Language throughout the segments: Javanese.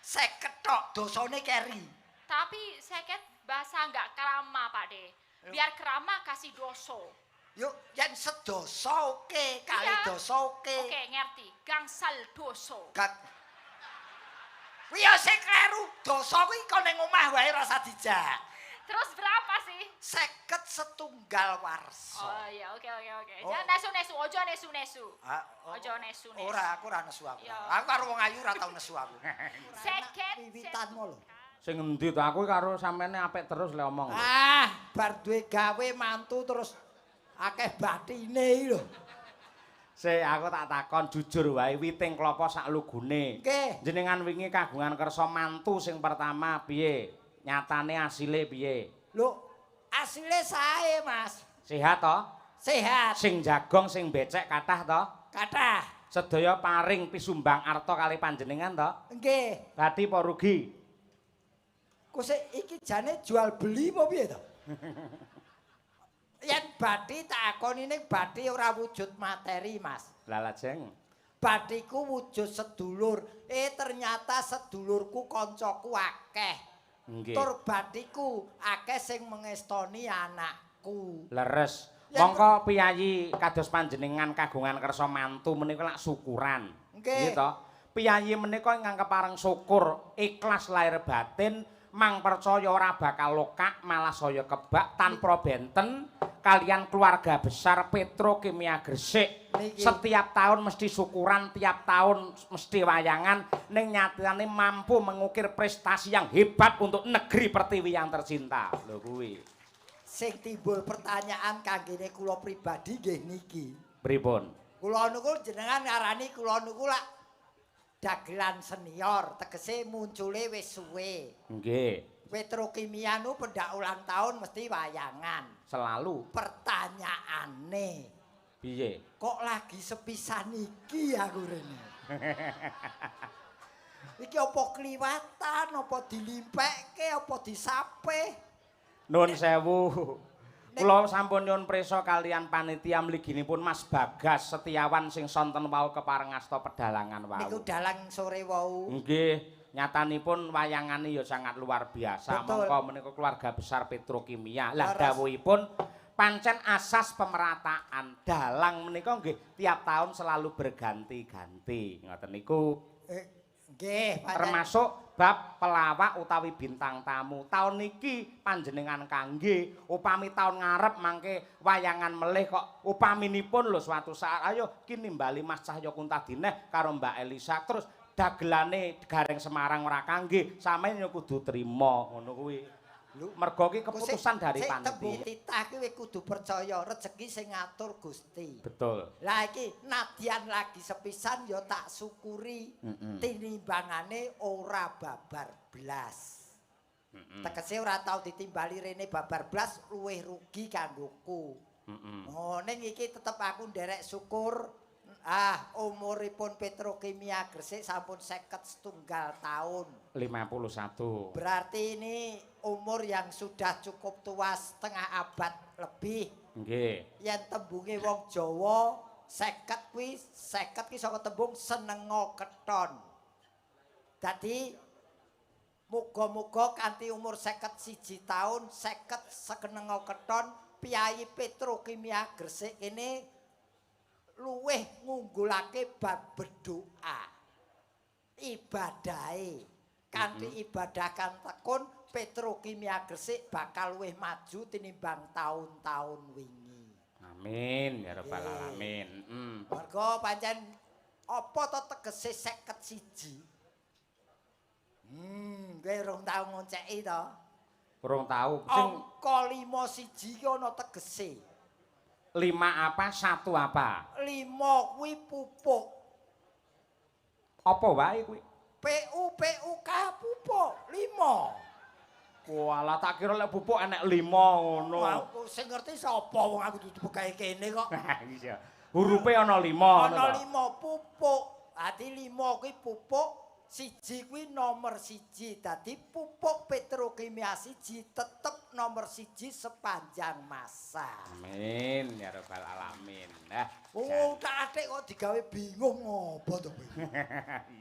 50 tok dosane keri. Tapi seket bahasa nggak kerama Pak De. Biar kerama kasih doso. Yuk, yen sedoso oke, kali Iya. doso oke. Oke, ngerti. Gangsal doso. Kuwi ya sing kleru, dosa kuwi kok ning omah wae rasa dijak. Terus berapa sih? 50 setunggal warsa. Oh iya, oke. Oh. Jangan nesu-nesu, ojo nesu-nesu. Ojo nesu-nesu. Ora, aku ora nesu aku. Iya. Aku karo wong ayu ora tau nesu aku. Seket. Wiwitanmu lho. Sing endi to aku karo sampeyan apik terus le omong. Bar duwe gawe mantu terus akeh bathine lho. Aku tak takon jujur wae witing klapa sak lugune. Nggih. Jenengan wingi kagungan kersa mantu sing pertama piye? Nyatane asile piye? Lho, asile sae, Mas. Sehat to? Sehat. Sing jagong sing becek kathah to? Kathah. Sedaya paring pisumbang arta kali panjenengan to? Nggih. Berarti apa rugi? Kusik iki jane jual beli apa piye to? Yen bathi tak akoni ning bathi ora wujud materi, Mas. Lah lajeng. Bathiku wujud sedulur. Ternyata sedulurku koncoku akeh. Nggih. Tur bathiku akeh sing mengestoni anakku. Leres. Ya, Mongko piyayi kados panjenengan kagungan kersa mantu menika lak syukuran. Nggih. Nggih to? Piyayi menika ingkang kepareng syukur, ikhlas lahir batin, mang percaya ora bakal lokak malah saya kebak tanpa benten kalian keluarga besar Petrokimia Gresik. Niki. Setiap tahun mesti syukuran, tiap tahun mesti wayangan, ning nyatane mampu mengukir prestasi yang hebat untuk negeri Pertiwi yang tercinta. Lho kuwi. Sing timbul pertanyaan kanggene kula pribadi nggih niki. Pripun? Kula niku jenengan ngarani kula niku lak dagelan senior, tegese muncule wis suwe. Nggih. Petrokimia nu pendak ulang tahun mesti wayangan. Selalu. Pertanyaane, Piye? kok lagi sepisan iki aku rene? Iki apa kliwatan, apa dilimpekke, apa disape? Nuwun sewu. Kula sampun nyuwun prisa kalian panitia mliginipun Mas Bagas Setiawan sing sonten wau kepareng asta pedalangan wau. Niku dalang sore wau. Nggih, nyatanipun wayangane ya sangat luar biasa. Betul. Mongko menika keluarga besar Petrokimia. Lah Laras. dawuhipun pancen asas pemerataan. Dalang menika nggih tiap tahun selalu berganti-ganti. Ngoten niku. Nggih, pancen. Termasuk bab pelawak utawi bintang tamu. Tahun niki panjenengan kangge, upami tahun ngarep mangke wayangan melih kok upaminipun lho suatu saat ayo kini nimbali Mas Cahyo Kuntadineh karo Mbak Elisa terus dagelane Gareng Semarang ora kangge, sampeyan yo kudu trima ngono kuwi. Mergo ki keputusan dari Sik panitia. tembe titah ki kowe kudu percaya rezeki sing ngatur Gusti. Betul. Lah iki nadyan lagi sepisan ya tak syukuri tinimbangane ora babar blas. Tegese ora tau ditimbali rene babar blas luwih rugi kanggoku. Oh ning iki tetep aku nderek syukur umuripun Petrokimia Gresik sampun 51 tahun. 51. Berarti ini umur yang sudah cukup tua setengah abad lebih. Nggih. Yen tembunge wong Jawa 50 kuwi 50 ki saka tembung senenga keton. Dadi muga-muga kanthi umur 51 tahun 50 senenga keton Piyayi Petrokimia Gresik ini luweh ngunggulake bab berdoa. Ibadahe. Kanthi ibadah kan tekun Petrokimia Gresik bakal luwih maju tinimbang tahun-tahun wingi. Amin ya rabbal alamin. Mergo pancen apa to tegese 51? Kowe rong tau ngonceki to. Kurang tahu sing Angka 51 ki ana tegese. 5 apa 1 apa? 5 kuwi pupuk. Apa wae kuwi? PUK pupuk 5. Walah tak kira lek pupuk enek 5 ngono. Aku sing ngerti sapa wong aku dudu pegawe kene kok. Iya. Hurufe ana 5 Ana 5 pupuk. Ati 5 kuwi pupuk siji kuwi nomor siji. Dadi pupuk petrokimia siji tetep nomor siji sepanjang masa. Amin ya rabbal alamin. Nah, Oh, tak atik kok digawe bingung ngopo to kowe.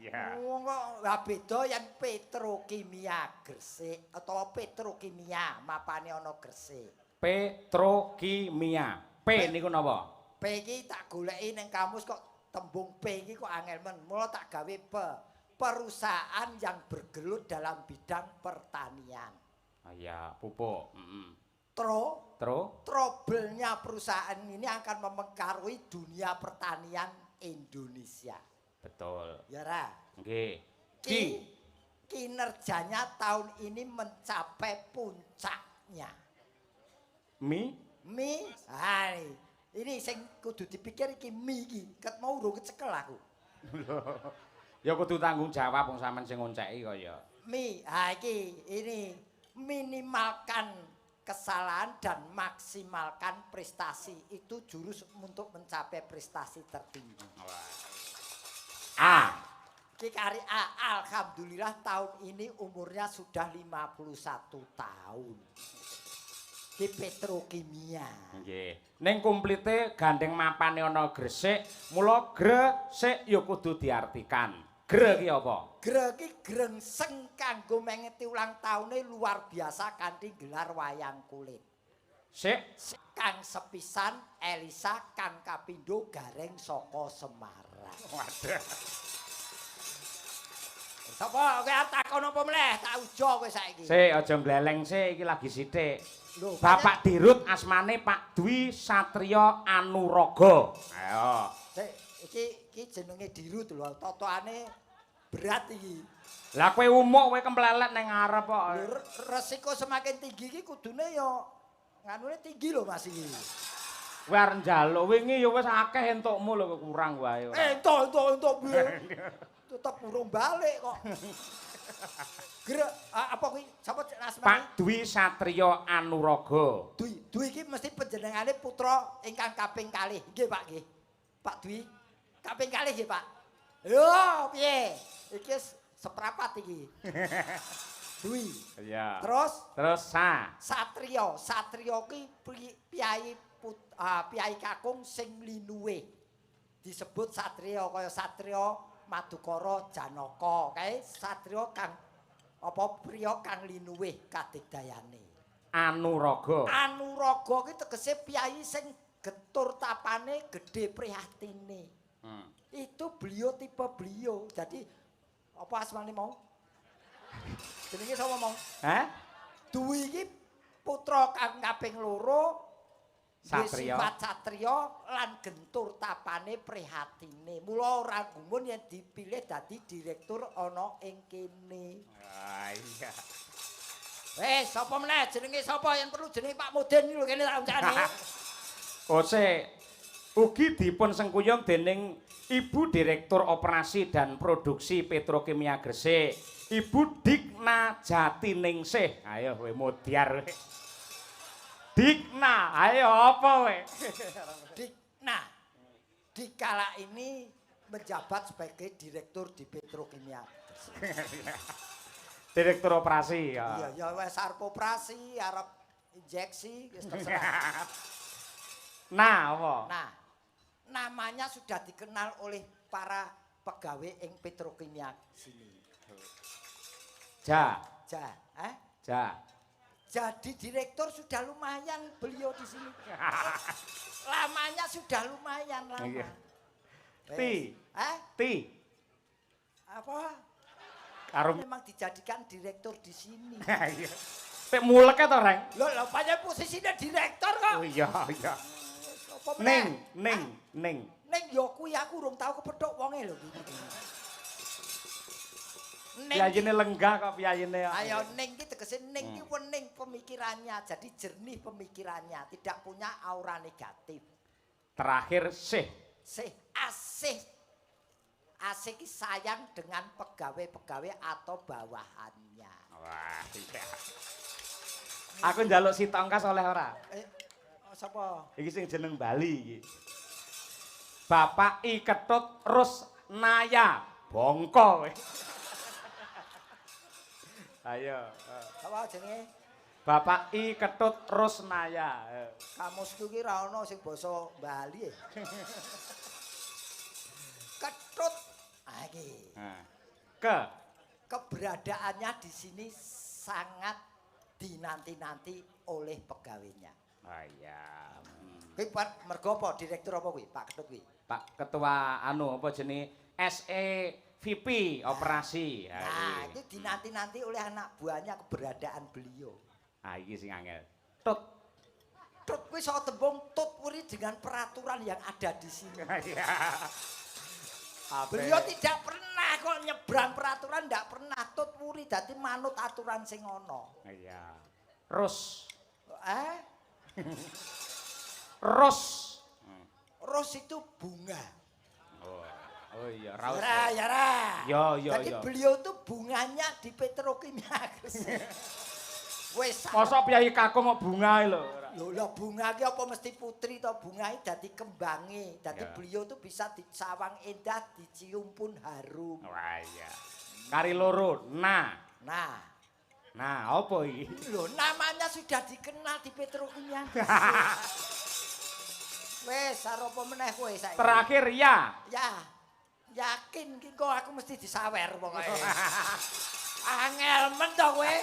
iya. Oh, kok lah beda yang petrokimia Gresik atau petrokimia mapane ana Gresik. Petrokimia. P niku napa? P iki tak goleki ning kamus kok tembung P iki kok angel men. Mula tak gawe perusahaan yang bergelut dalam bidang pertanian. Ah ya, pupuk. Trouble-nya perusahaan ini akan mempengaruhi dunia pertanian Indonesia. Betul. Ya ra? Nggih. Kinerjanya tahun ini mencapai puncaknya. Hai. Ini sing kudu dipikir iki mi iki. Ket mau urung kecekel aku. Ya kudu tanggung jawab wong sampean sing ngonceki kaya. Ini minimalkan kesalahan dan maksimalkan prestasi. Itu jurus untuk mencapai prestasi tertinggi. Ki kari A, alhamdulillah tahun ini umurnya sudah 51 tahun. Di petrokimia. Nggih. Ning kumplite gandeng mapane ana Gresik, mula Gresik ya kudu diartikan. Gre ki apa? Gre ki grengseng kanggo mengeti ulang taune luar biasa kanthi gelar wayang kulit. Sik Kang sepisan Elisa kang kapindo gareng saka Semarang. Waduh. Sapa kowe takon apa meneh? Tak ujo kowe saiki. Sik aja gleleng sik iki lagi sithik. Lho, Bapak Dirut asmane Pak Dwi Satrio Anuraga. Ayo. Sik iki jenenge Dirut lho, totoane berat iki. Lah kowe umuk kowe kemplelet ning ngarep kok. Resiko semakin tinggi iki kudune ya nganune tinggi lho Mas iki. Kowe arep njaluk wingi ya wis akeh entukmu lho kurang wae. Entuk piye? Tetep urung balik kok. Apa kuwi sapa asmane? Pak Dwi Satrio Anuraga. Dwi iki mesti panjenengane putra ingkang kaping kalih. Nggih Pak nggih. Pak Dwi kaping kalih nggih Pak. Yo piye? Iki seprapat iki. Dwi. Iya. Terus Satrio. Satrio ki piyai kakung sing linuwe. Disebut Satrio kaya Satrio Madukara Janaka. Kae Satrio kang apa priya kang linuwih kadigdayane. Anuraga. Anuraga ki tegese piyai sing getur tapane gedhe prihatine. Itu beliau tipe beliau. Jadi apa asmane mau? Jenenge sapa mau? Dwi iki putra kang kaping loro. Satrio. Sifat Satrio lan gentur tapane prihatine. Mula ora gumun yen dipilih dadi direktur ana ing kene. Iya. Sapa meneh jenenge sapa yen perlu jenenge Pak Mudin lho kene tak uncane. Ugi dipun sengkuyung dening Ibu Direktur Operasi dan Produksi Petrokimia Gresik, Ibu Dikna Jatiningsih. Ayo kowe modiar. Dikna, ayo apa kowe? Dikna. Dikala ini menjabat sebagai direktur di Petrokimia. Direktur operasi ya. Iya, ya wis arep operasi, arep injeksi, wis terserah. Nah, apa? Nah, namanya sudah dikenal oleh para pegawai ing Petrokimia sini. Ja. Jadi direktur sudah lumayan beliau di sini. Lamanya sudah lumayan lama. Ti. Apa? Karo memang dijadikan direktur di sini. Pek mulek to, Reng? Lho, pancen posisinya direktur kok. Oh iya. Ning. Yo kuwi aku urung tau kepethuk wonge lho iki. Piyayine lenggah kok piyayine. Ayo ning iki tegese ning iki wening pemikirannya, jadi jernih pemikirannya, tidak punya aura negatif. Terakhir Asih sayang dengan pegawai-pegawai atau bawahannya. Wah, iya. Aku njaluk si tongkas oleh ora? Sapa? Iki sing jeneng Bali iki. Bapak I Ketut Rusnaya Bongko. Ayo. Apa jenenge? Bapak I Ketut Rusnaya. Kamusku ki ra ono sing basa Bali. Ketut. Ah iki. Ke Keberadaannya di sini sangat dinanti-nanti oleh pegawainya. Oh iya. Kuwi mergo apa direktur apa kuwi? Pak Ketut kuwi. Pak Ketua anu apa jenenge SEVP operasi. Nah, itu dinanti-nanti oleh anak buahnya keberadaan beliau. Ah iki sing angel. Tut. Tut kuwi iso tembung tut puri dengan peraturan yang ada di sini. Iya. Beliau tidak pernah kok nyebrang peraturan, tidak pernah. Tut puri dadi manut aturan sing ono. Iya. Rus. Ros itu bunga. Oh iya, raus. Ya. Yo. Jadi beliau itu bunganya di petrokimia. Wes. Mosok piyai kakung kok bunga lho. Lho bunga ki apa mesti putri to bungae dadi kembange. Dadi beliau tuh bisa dicawang indah, dicium pun harum. Wah iya. Kari loro. Nah, apa iki? Lho namanya sudah dikenal di petrokimia. Wes arep apa meneh kowe saiki? Terakhir ya. Ya. Yakin ki kok aku mesti disawer pokoke. Angel men to kowe.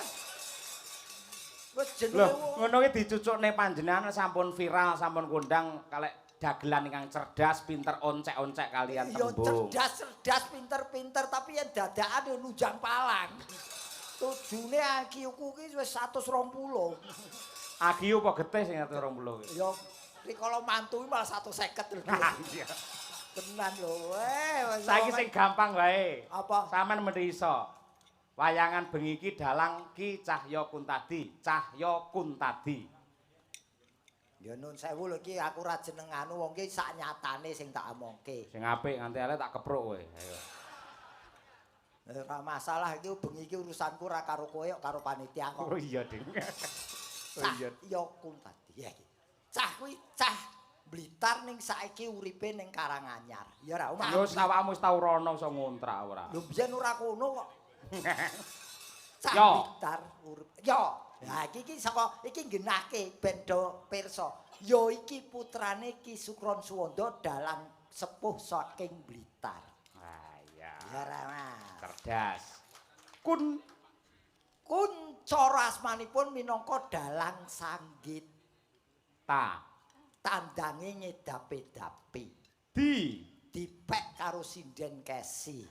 Wes jenenge Loh, ngono ki dicucukne panjenengan sampun viral, sampun kondang kalek dagelan ingkang cerdas, pinter oncek-oncek kalian tembung. Iya cerdas, pinter-pinter tapi yen dadakan yo nunjang palang. Tujune IQ-ku ki wis 120. Agiu apa getih sing 120 ki? Yo rikala mantu malah 150 lho. Iya. Tenan lho. Saiki sing gampang wae. Apa? Sampeyan mendisa. Wayangan bengi iki dalang Ki Cahya Kuntadi. Ya nun sewu lho iki aku ra jeneng anu wong ki sak nyatane sing tak omongke. Sing apik nganti elek tak kepruk kowe. Ayo. Ora masalah iki bengi iki urusanku ora karo kowe karo panitia kok. Oh iya, Ding. Cahya Kuntadi ya iki. Cah kuwi cah Blitar ning saiki uripe ning Karanganyar. Ya ora omah. Yo awakmu wis tau rono iso ngontrak ora. Lho biyen ora kono kok. Cah Yo. Blitar urip. Yo. Lah iki saka iki genahke ben do pirsa. Yo iki putrane Ki Sukron Suwanda dalang sepuh saking Blitar. Ah iya. Ya ora Mas. Cerdas. Kun cara asmanipun minangka dalang sanggit. Tandange ngedapi-dapi. Dipek karo sinden kesi.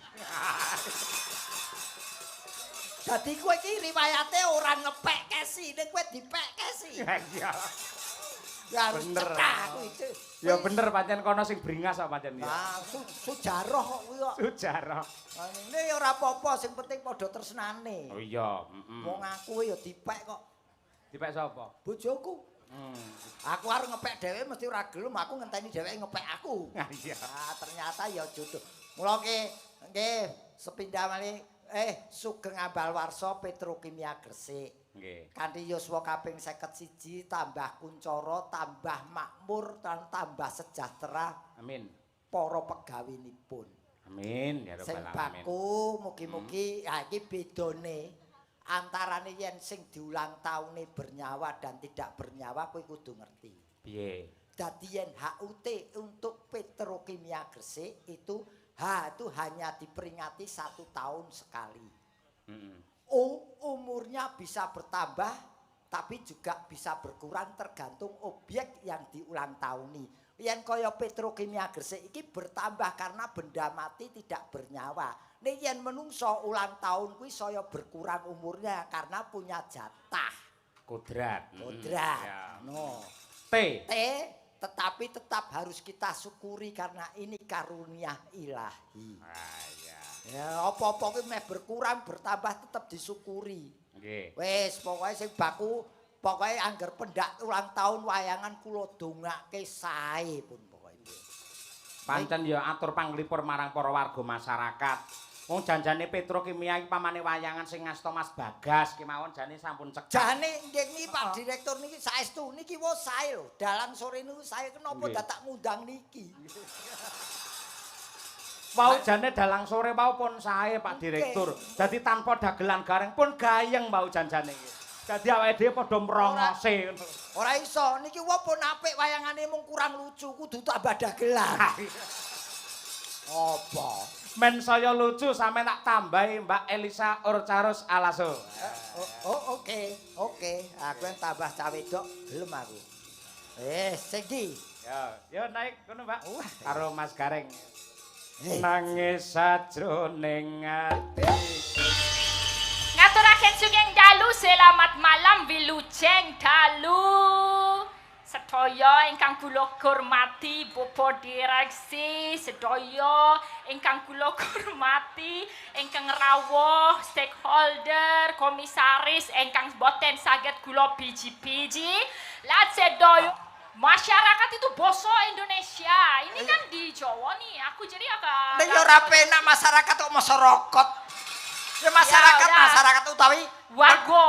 Dadi kowe iki riwayate ora ngepek kesi, ning kowe dipek kesi. Iya. Ya harus Bener. cekak kuwi. Ya bener pancen kono sing bringas kok pancen ya. Ah, sujarah kok kuwi kok. Sujarah. Ini ya ora apa-apa, sing penting padha tresnane. Oh iya, Wong aku ya dipek kok. Dipek sapa? Bojoku. Aku arep ngepek dhewe mesti ora gelem, aku ngenteni dheweke ngepek aku. Iya. Nah, ternyata ya jodoh. Mula nggih sepindah malih Sugeng Ambalwarsa Petrokimia Gresik. Nggih. Kanthi yuswa kaping 51 tambah kuncara, tambah makmur, dan tambah sejahtera Amin. para pegawinipun. Amin ya Sing rabbal alamin. baku mugi-mugi iki bedane antarane yen sing diulang taune bernyawa dan tidak bernyawa kowe kudu ngerti. Piye? Dadi yen HUT untuk Petrokimia Gresik itu hanya diperingati 1 tahun sekali. Umurnya bisa bertambah tapi juga bisa berkurang tergantung objek yang diulang tahuni. Yen kaya Petrokimia Gresik iki bertambah karena benda mati tidak bernyawa. Nek yen menungso ulang tahun kuwi saya berkurang umurnya karena punya jatah. Kodrat. Ya. No. T. Tetapi tetap harus kita syukuri karena ini karunia ilahi. Ah iya. Ya apa-apa kuwi meh berkurang bertambah tetap disyukuri. Nggih. Wis pokoke sing baku pokoke angger pendak ulang tahun wayangan kula dongake sae pun pokoke. Pancen ya atur panglipur marang para warga masyarakat. Wong janjane Petrokimia iki pamane wayangan sing ngasta Mas Bagas kemawon jane sampun cekak. Jane niki Pak Direktur niki saestu niki wis sae lho. Dalang sore niku sae kenapa dadak ngundang niki. Wau jane dalang sore wau pun sae Pak Direktur. Dadi tanpa dagelan gareng pun gayeng wau janjane iki. Dadi awake dhewe padha mrongose. Ora iso, niki wong pun apik wayangane mung kurang lucu, kudu tambah dagelan. Apa? Men saya lucu sampe tak tambahi Mbak Elisa Urcarus Alaso. Oke. Aku yang tambah cawe dok, belum aku. Sing ndi? Yo naik kono Mbak. Karo Mas Gareng. Nangis sajroning ati. Ngaturaken sugeng dalu selamat malam wilujeng dalu. Sedaya ingkang kula hormati Bapak Direksi, sedaya ingkang kula hormati ingkang rawuh stakeholder, komisaris ingkang boten saged kula biji-biji, lan sedaya masyarakat itu boso Indonesia. Ini kan di Jawa nih, aku jadi agak... Nek yo ora penak masyarakat kok masyarakat. Ya masyarakat utawi warga.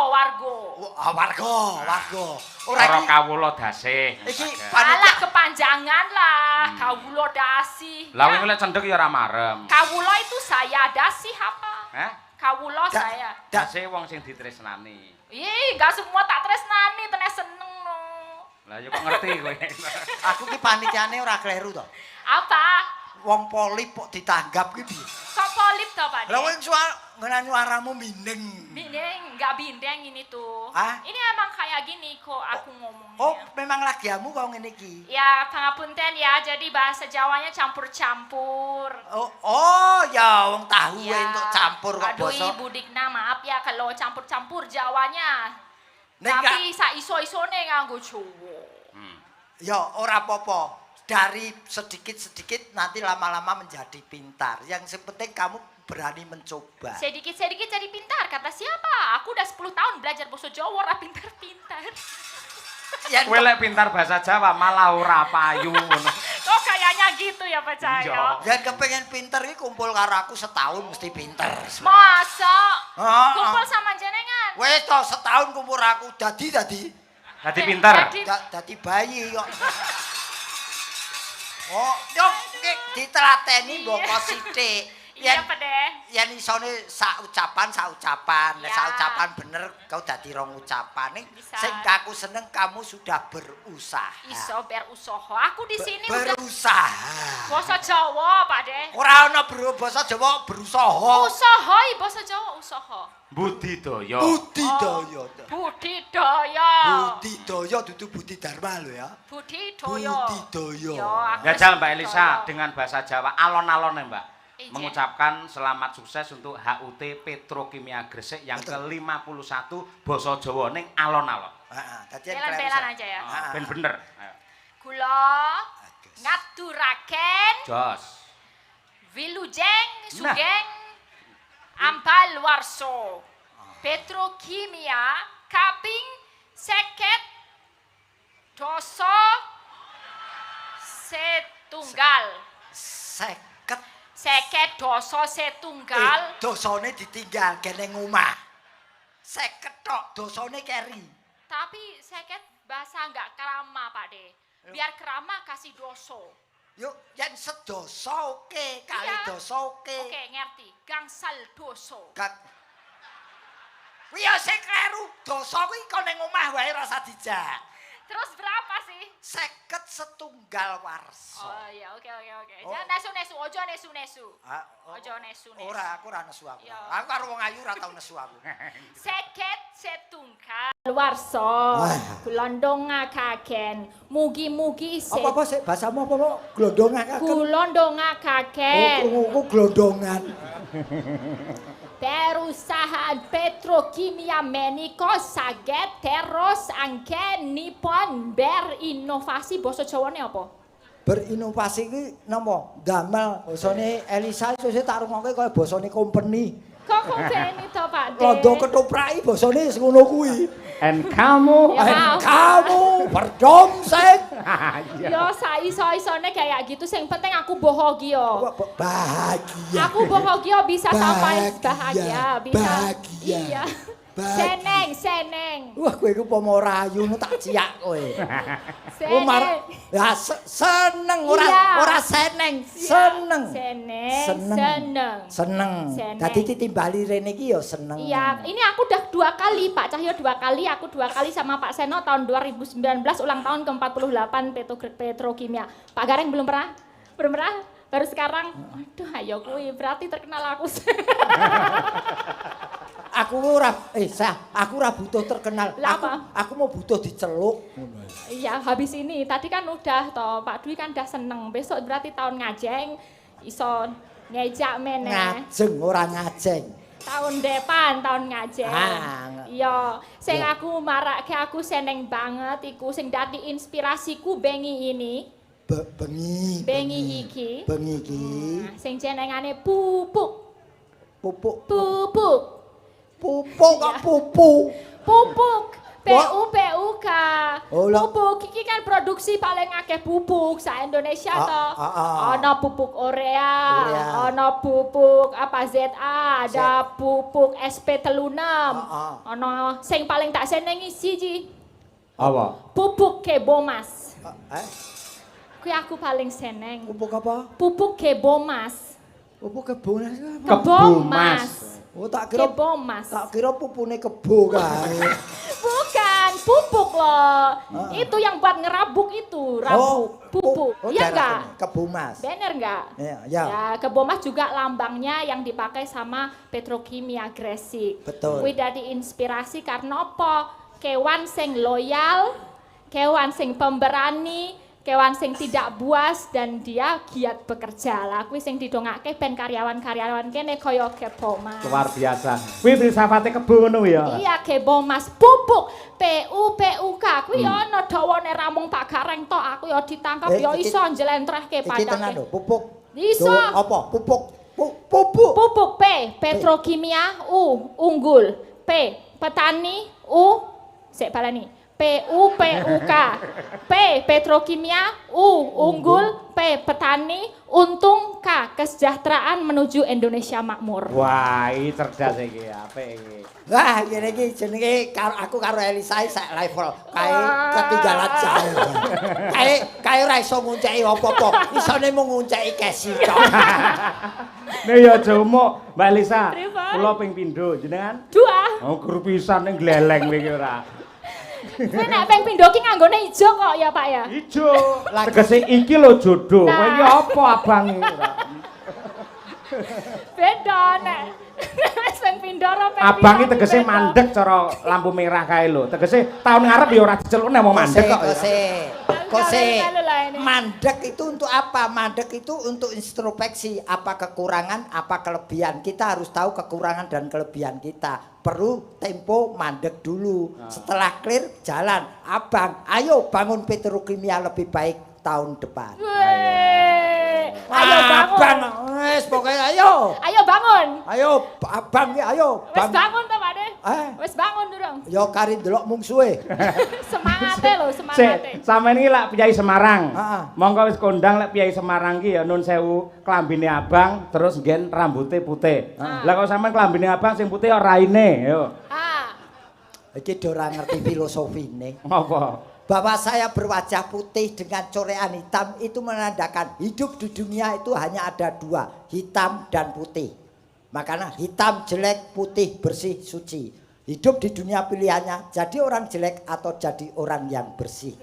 Ora kawula dasih. Iki alah kepanjangan lah, kawula dasi. Lah wong lek cendhek ya ora marem. Kawula itu saya dasi apa? Kawula saya. Dasih wong sing ditresnani. Ih, gak semua tak tresnani, tenan seneng no. Lah ya kok ngerti kowe. aku ki panitiane ora kleru to. Apa? Wong polip kok ditanggap ki piye? Kok polip to, Pak? Lah wong suaramu bindeng. Bindeng, enggak bindeng ini tuh. Ini emang kayak gini kok aku ngomongnya. Oh, memang lagiamu kok ngene iki. Ya, pangapunten ya. Jadi bahasa Jawanya campur-campur. Oh, ya wong tahu entuk campur kok Aduh, basa. Ibu Dikna, maaf ya kalau campur-campur Jawanya. Nek Tapi sak iso-isone nganggo Jawa. Ya, ora apa-apa. Dari sedikit-sedikit nanti lama-lama menjadi pintar. Yang penting kamu berani mencoba. Sedikit-sedikit jadi pintar, kata siapa? Aku udah 10 tahun belajar bahasa Jawa, ora pintar-pintar. Kowe lek pintar bahasa Jawa malah ora payu ngono. Oh, kayaknya gitu ya, Pak Cahyo. Yang kepengen pinter iki kumpul karo aku setahun mesti pinter. Masa? Kumpul sama jenengan? Wes to setahun kumpul aku dadi pinter. Dadi bayi kok. Oh, yo ditelateni mbok sithik. Iya, Pak Deh. Yen isone sak ucapan. Nek sak ucapan bener kau dadi rong ucapan. Sing aku seneng kamu sudah berusaha. Iso berusaha. Aku di sini udah berusaha. Basa Jawa, Pak Deh. Ora ana basa Jawa berusaha. Usaha, basa Jawa usaha. Budidaya. Budidaya dudu Budi Dharma lho ya. Budidaya. Ya jal Mbak Elisa dengan bahasa Jawa alon-alon ya Mbak. Mengucapkan selamat sukses untuk HUT Petrokimia Gresik yang ke-51 basa Jawa ning alon-alon. Belan-belan aja ya. Ben bener. Kula ngaturaken Jos. wilujeng sugeng ampal warso Petrokimia kaping 50 doso setunggal. 50 doso setunggal. Dosane ditinggal kene omah. 50 tok dosane keri. Tapi 50 bahasa enggak kerama, Pak De. Biar kerama kasih doso. Yuk, yen sedoso oke, kali doso oke. Oke, ngerti. Gangsal doso. Kuwi ya sing kleru. Doso kuwi kok ning omah wae rasa dijak. Terus berapa sih? 50 setunggal warso. Oh iya, oke. Jangan nesu-nesu, ojo nesu-nesu. Ojo nesu-nesu. Ora, aku ora nesu aku. Aku karo wong ayu ora tau nesu aku. 50 setunggal warso. Kula ndongakaken. Mugi-mugi Apa sih bahasamu apa? Glondongakaken. Kula ndongakaken. Ku glondongan. Perusahaan petrokimia menika saged terus angken nipun berinovasi basa Jawane apa? Berinovasi kuwi napa? Damel basane Elisa sesuk tak rungokke kaya basane company. Kok company to, Pak De? Londo ketoprak basane ngono kuwi. And kamu berdomsek. Yo iso-isone kayak gitu, sing penting aku bahagia. Bahagia. Aku bahagia bisa sampai bahagia, bisa. Bahagia. Iya. Seneng. Wah, kowe iku pomo rayu tak ciak kowe. Seneng. Ya seneng Iya. ora seneng, seneng. Seneng. Seneng. Seneng. Dadi ditimbali rene iki ya seneng. Iya, ini aku udah 2 kali, Pak Cahyo 2 kali, aku 2 kali sama Pak Seno tahun 2019 ulang tahun ke-48 Petrokimia. Pak Gareng belum pernah? Belum pernah? Baru sekarang. Aduh, ayo kuwi berarti terkenal aku. Aku ora butuh terkenal. Lah, Aku mau butuh diceluk. Iya, habis ini. Tadi kan udah toh, Pak Dwi kan udah seneng. Besok berarti tahun ngajeng iso ngejak meneh. Ngajeng ora ngajeng. Tahun depan tahun ngajeng. Ah, Iya, sing ya. aku marake aku seneng banget iku sing dadi inspirasiku bengi ini. Bengi iki. Bengi iki. Nah, sing jenengane pupuk. Pupuk. Pupuk. Pupuk kok pupu. Pupuk. PUK. Oh, lah. Pupuk iki kan produksi paling akeh pupuk sa Indonesia toh. Ana pupuk Urea. ana pupuk apa ZA, ada pupuk SP36. Ana sing paling tak senengi siji. Apa? Pupuk Kebomas. Kuwi aku paling seneng. Pupuk apa? Pupuk Kebomas. Pupuk kebon. Kebomas. Oh, tak kira Kebomas. tak kira pupune kebo kae. Bukan, pupuk loh. Itu yang buat ngerabuk itu, rabuk, pupuk. Iya enggak? Kebomas. Bener enggak? Ya. Ya, Kebomas juga lambangnya yang dipakai sama Petrokimia Gresik. Betul. Kuwi dadi inspirasi karena apa? Kewan sing loyal, kewan sing pemberani, kewan sing tidak buas dan dia giat bekerja. Lah kuwi sing didongake ben karyawan-karyawan kene kaya Kebomas. Luar biasa. Kuwi filsafate kebo ngono ya. Iya, Kebomas pupuk PUK kuwi ya ana dawane ramung Pak Gareng tok aku ya ditangkap ya iso njlentrehke Iki tenan lho, padake. pupuk. Iso. Apa? Pupuk. Pupuk P Petrokimia U unggul. P petani U sik balani. PUK. P Petrokimia U unggul. P petani untung. K kesejahteraan menuju Indonesia makmur. Wah, iki cerdas iki, apik iki. Wah, ngene iki jenenge aku karo Elisa sak level. Kae ketinggalan jauh. Kae ora iso ngunceki apa-apa. Isone mung ngunceki kesi tok. Nek ya aja umuk, Mbak Lisa. Pripun? Kula ping pindho jenengan. 2. Oh, guru pisan ning gleleng iki ora. Kowe nek ping pindho ki nganggone ijo kok ya, Pak ya. Ijo. Tegese iki lho jodoh. Kowe iki apa abang iki ora? Beda nek wis ping pindho ora ping Abang iki pindho tegese beda. mandek cara lampu merah kae lho. Tegese tahun ngarep ya ora diceluk nek mau mandek kok. Kose. Mandek itu untuk apa? Mandek itu untuk introspeksi apa kekurangan, apa kelebihan. Kita harus tahu kekurangan dan kelebihan kita. Perlu tempo mandek dulu. Setelah clear jalan. Abang, ayo bangun Petrokimia lebih baik tahun depan. Ayo bangun. Abang, wes pokoknya ayo. Ayo bangun. Ayo, abang ya ayo. Wis bangun to, Pak De? Eh, Wis bangun durung. yo kari delok mungsuhe. Semangate lho, semangate. Sik, sampean iki lak Piyai Semarang. Heeh. Monggo wis kondang lek Piyai Semarang ki ya nun sewu klambine abang terus nggen rambute putih. Lah kok sampean klambine abang sing putih ora raine, yo. Iki ora ngerti filosofine. Apa? Bahwa saya berwajah putih dengan corean hitam itu menandakan hidup di dunia itu hanya ada 2, hitam dan putih. Makanya hitam jelek, putih bersih suci. Hidup di dunia pilihannya jadi orang jelek atau jadi orang yang bersih.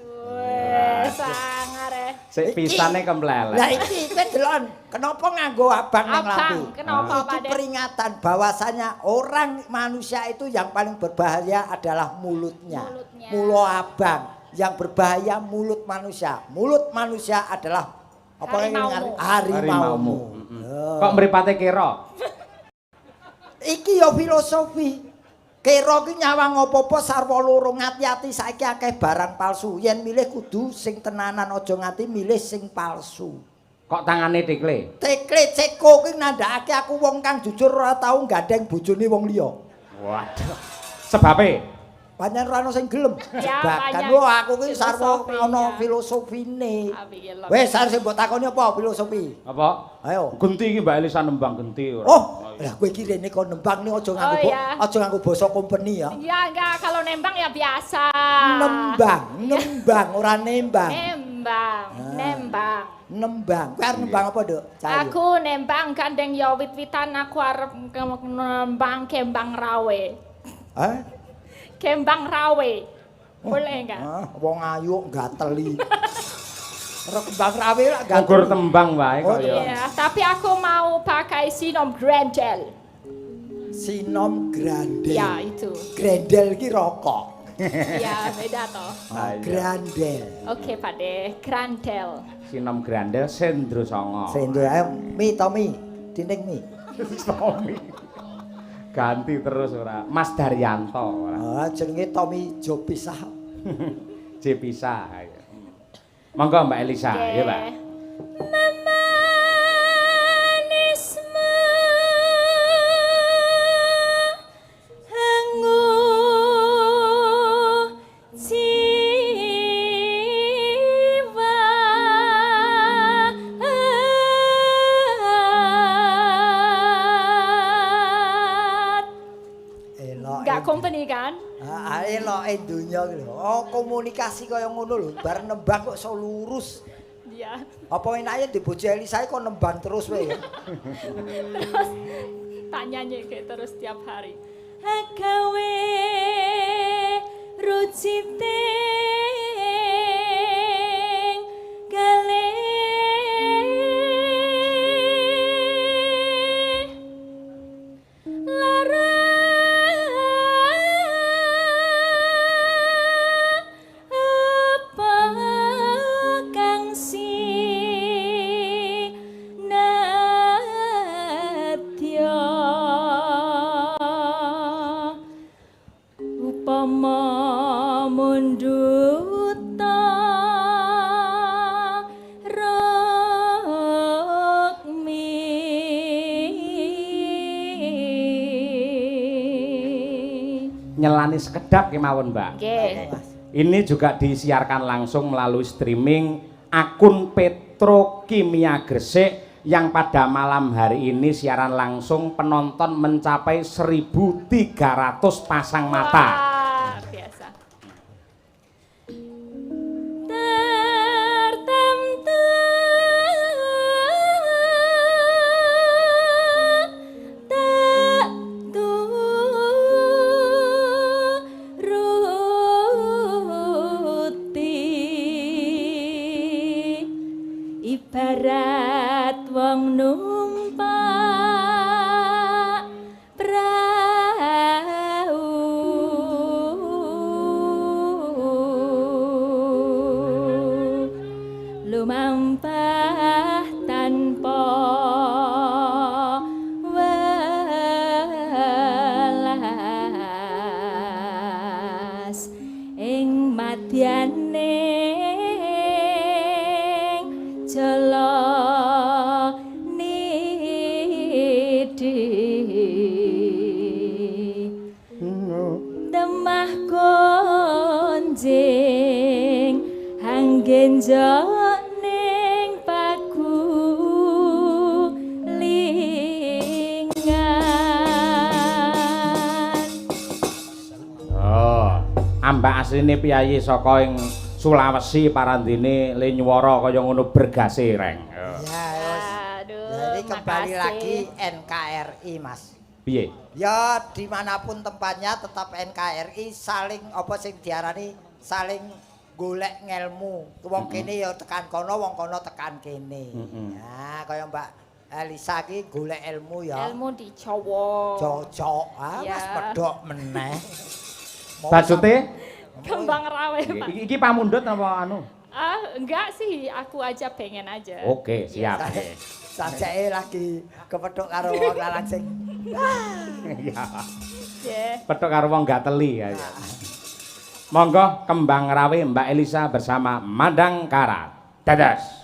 Sangar Sik pisane kemplelet. Lah iki kowe delon, kenapa nganggo abang ning lambe? Kenapa, Itu Pak De? peringatan bahwasanya orang manusia itu yang paling berbahaya adalah mulutnya. Mulo abang. Yang berbahaya mulut manusia. Mulut manusia adalah apa harimaumu. Kok mripate kira? Iki ya filosofi. Kira ki nyawang apa-apa sarwa loro ngati-ati saiki akeh barang palsu. Yen milih kudu sing tenanan aja ngati milih sing palsu. Kok tangane tikle? Tekle ceko ki nandhakake aku wong kang jujur ora tau gandeng bojone wong liya. Waduh. Sebabe Panjen ora ono sing gelem. Ya, Bahkan panjang aku ki sarwa filosofinya. ono filosofine. Alhamdulillah. Wes sing mbok takoni apa filosofi? Apa? Ayo. Genti iki Mbak Elisa nembang genti ora. Oh, lah kowe iki rene kok nembang nih aja nganggo iya. aja nganggo basa company ya. Ya enggak, kalau nembang ya biasa. Nembang ora nembang. Nembang. Kowe arep nembang apa, Duk? Cahayu. Aku nembang gandeng ya wit-witan aku arep nembang kembang rawe. Hah? Kembang rawe. Boleh enggak? Wong ayu gateli. Ora kembang rawe lak gateli. Nggur tembang wae kok ya. Iya, tapi aku mau pakai sinom grendel. Sinom grandel. Ya, itu. Grendel ki rokok. Iya, beda toh. Grandel. Oke, Pak De, grandel. Sinom Grandel Sendro Songo. Sendro ayo mi Tommy. Dinding mi. Tommy. Ganti terus ora. Mas Daryanto ora. Jenenge Tommy Jopisah. J pisah. Monggo Mbak Elisa, ya, Pak. Company kan? Eloke donya ki lho. Oh, komunikasi kaya ngono lho. Bar nembang kok iso lurus. Iya. Apa enake di bojo Elisa kok nembang terus wae ya? Terus tak nyanyi kayak terus tiap hari. Agawe rucite gale Nyelani sekedap kemawon, Mbak. Oke. Ini juga disiarkan langsung melalui streaming akun Petrokimia Gresik yang pada malam hari ini siaran langsung penonton mencapai 1.300 pasang mata. Wah, biasa. Tertentu ibarat wong numpak prau lumampah tanpa welas ing madyane jala nidi temah konjing anggen jok ning pagulingan. Oh, ambak asline piyayi saka ing Sulawesi parandene le nyuwara kaya ngono bergase reng. Ya, wis. Aduh, Jadi kembali makasih. lagi NKRI, Mas. Piye? Ya dimanapun tempatnya tetap NKRI saling apa sing diarani saling golek ngelmu. Wong kene ya tekan kono, wong kono tekan kene. Nah, kaya Mbak Elisa ki golek ilmu ya. Ilmu di Jawa. Cocok. Ya. Mas pedhok meneh. Bacute? Kembang rawe, Pak. Iki pamundhut apa anu? Enggak sih, aku aja pengen aja. Oke, siap. Sajake lagi kepethuk karo wong lanang sing. Iya. Yeah. Petuk karo wong gateli ya. Monggo kembang rawe Mbak Elisa bersama Madangkara. Dadas.